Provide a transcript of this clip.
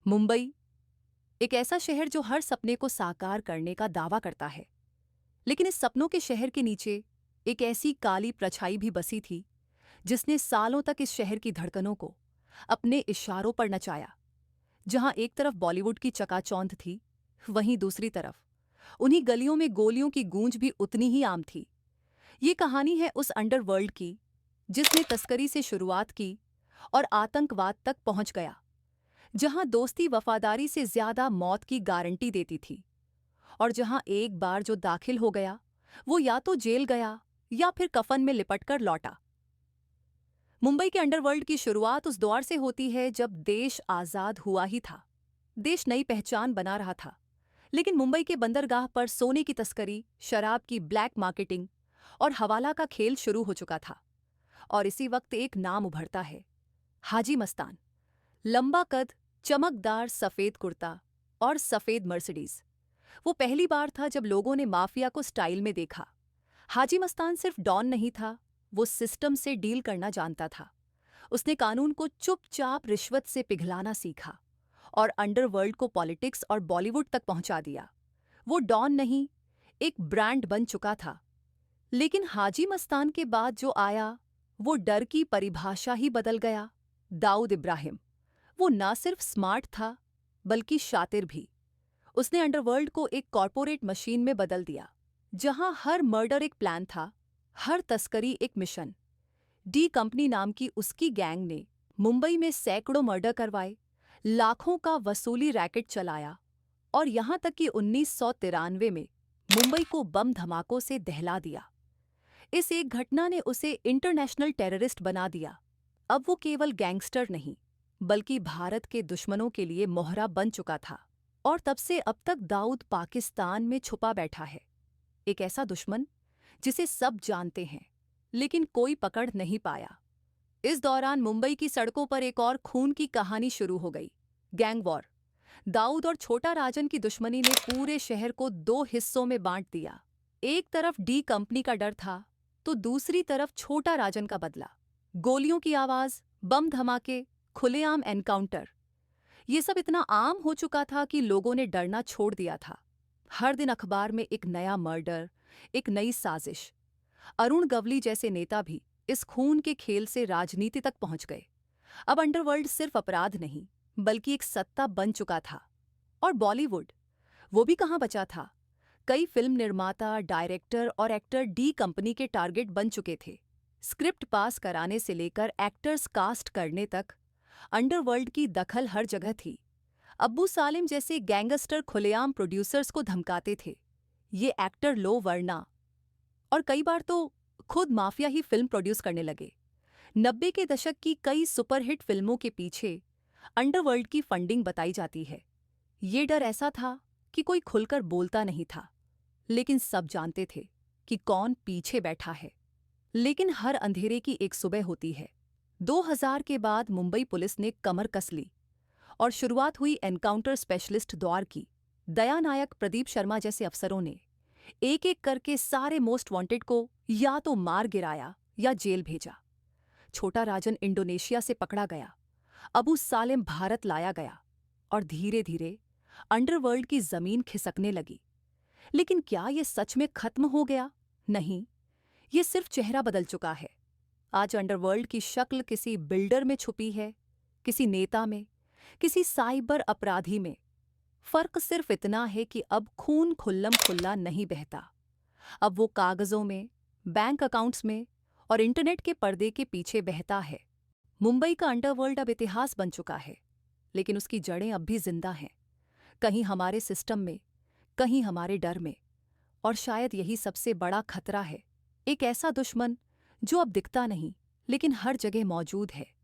मुंबई एक ऐसा शहर जो हर सपने को साकार करने का दावा करता है, लेकिन इस सपनों के शहर के नीचे एक ऐसी काली परछाई भी बसी थी जिसने सालों तक इस शहर की धड़कनों को अपने इशारों पर नचाया। जहां एक तरफ बॉलीवुड की चकाचौंध थी, वहीं दूसरी तरफ उन्हीं गलियों में गोलियों की गूंज भी उतनी ही आम थी। ये कहानी है उस अंडरवर्ल्ड की जिसने तस्करी से शुरुआत की और आतंकवाद तक पहुंच गया, जहां दोस्ती वफादारी से ज्यादा मौत की गारंटी देती थी, और जहां एक बार जो दाखिल हो गया वो या तो जेल गया या फिर कफन में लिपटकर लौटा। मुंबई के अंडरवर्ल्ड की शुरुआत उस दौर से होती है जब देश आजाद हुआ ही था। देश नई पहचान बना रहा था, लेकिन मुंबई के बंदरगाह पर सोने की तस्करी, शराब की ब्लैक मार्केटिंग और हवाला का खेल शुरू हो चुका था। और इसी वक्त एक नाम उभरता है, हाजी मस्तान। लंबा कद, चमकदार सफेद कुर्ता और सफेद मर्सिडीज। वो पहली बार था जब लोगों ने माफिया को स्टाइल में देखा। हाजी मस्तान सिर्फ डॉन नहीं था, वो सिस्टम से डील करना जानता था। उसने कानून को चुपचाप रिश्वत से पिघलाना सीखा और अंडरवर्ल्ड को पॉलिटिक्स और बॉलीवुड तक पहुंचा दिया। वो डॉन नहीं, एक ब्रांड बन चुका था। लेकिन हाजी मस्तान के बाद जो आया, वो डर की परिभाषा ही बदल गया। दाऊद इब्राहिम। वो ना सिर्फ स्मार्ट था, बल्कि शातिर भी। उसने अंडरवर्ल्ड को एक कॉरपोरेट मशीन में बदल दिया, जहां हर मर्डर एक प्लान था, हर तस्करी एक मिशन। डी कंपनी नाम की उसकी गैंग ने मुंबई में सैकड़ों मर्डर करवाए, लाखों का वसूली रैकेट चलाया, और यहां तक कि 1993 में मुंबई को बम धमाकों से दहला दिया। इस एक घटना ने उसे इंटरनेशनल टेररिस्ट बना दिया। अब वो केवल गैंगस्टर नहीं, बल्कि भारत के दुश्मनों के लिए मोहरा बन चुका था। और तब से अब तक दाऊद पाकिस्तान में छुपा बैठा है। एक ऐसा दुश्मन जिसे सब जानते हैं, लेकिन कोई पकड़ नहीं पाया। इस दौरान मुंबई की सड़कों पर एक और खून की कहानी शुरू हो गई, गैंग वॉर। दाऊद और छोटा राजन की दुश्मनी ने पूरे शहर को दो हिस्सों में बांट दिया। एक तरफ डी कंपनी का डर था, तो दूसरी तरफ छोटा राजन का बदला। गोलियों की आवाज, बम धमाके, खुलेआम एनकाउंटर। ये सब इतना आम हो चुका था कि लोगों ने डरना छोड़ दिया था। हर दिन अखबार में एक नया मर्डर, एक नई साजिश। अरुण गवली जैसे नेता भी इस खून के खेल से राजनीति तक पहुंच गए। अब अंडरवर्ल्ड सिर्फ अपराध नहीं, बल्कि एक सत्ता बन चुका था। और बॉलीवुड, वो भी कहां बचा था। कई फिल्म निर्माता, डायरेक्टर और एक्टर डी कंपनी के टारगेट बन चुके थे। स्क्रिप्ट पास कराने से लेकर एक्टर्स कास्ट करने तक अंडरवर्ल्ड की दखल हर जगह थी। अब्बू सालिम जैसे गैंगस्टर खुलेआम प्रोड्यूसर्स को धमकाते थे, ये एक्टर लो वरना। और कई बार तो खुद माफिया ही फिल्म प्रोड्यूस करने लगे। 90 के दशक की कई सुपरहिट फिल्मों के पीछे अंडरवर्ल्ड की फंडिंग बताई जाती है। ये डर ऐसा था कि कोई खुलकर बोलता नहीं था, लेकिन सब जानते थे कि कौन पीछे बैठा है। लेकिन हर अंधेरे की एक सुबह होती है। 2000 के बाद मुंबई पुलिस ने कमर कस ली और शुरुआत हुई एनकाउंटर स्पेशलिस्ट दौर की। दया नायक, प्रदीप शर्मा जैसे अफसरों ने एक एक करके सारे मोस्ट वांटेड को या तो मार गिराया या जेल भेजा। छोटा राजन इंडोनेशिया से पकड़ा गया, अबू सालिम भारत लाया गया, और धीरे धीरे अंडरवर्ल्ड की जमीन खिसकने लगी। लेकिन क्या ये सच में खत्म हो गया? नहीं, ये सिर्फ चेहरा बदल चुका है। आज अंडरवर्ल्ड की शक्ल किसी बिल्डर में छुपी है, किसी नेता में, किसी साइबर अपराधी में। फर्क सिर्फ इतना है कि अब खून खुल्लम खुल्ला नहीं बहता। अब वो कागजों में, बैंक अकाउंट्स में और इंटरनेट के पर्दे के पीछे बहता है। मुंबई का अंडरवर्ल्ड अब इतिहास बन चुका है, लेकिन उसकी जड़ें अब भी जिंदा हैं। कहीं हमारे सिस्टम में, कहीं हमारे डर में। और शायद यही सबसे बड़ा खतरा है, एक ऐसा दुश्मन जो अब दिखता नहीं, लेकिन हर जगह मौजूद है।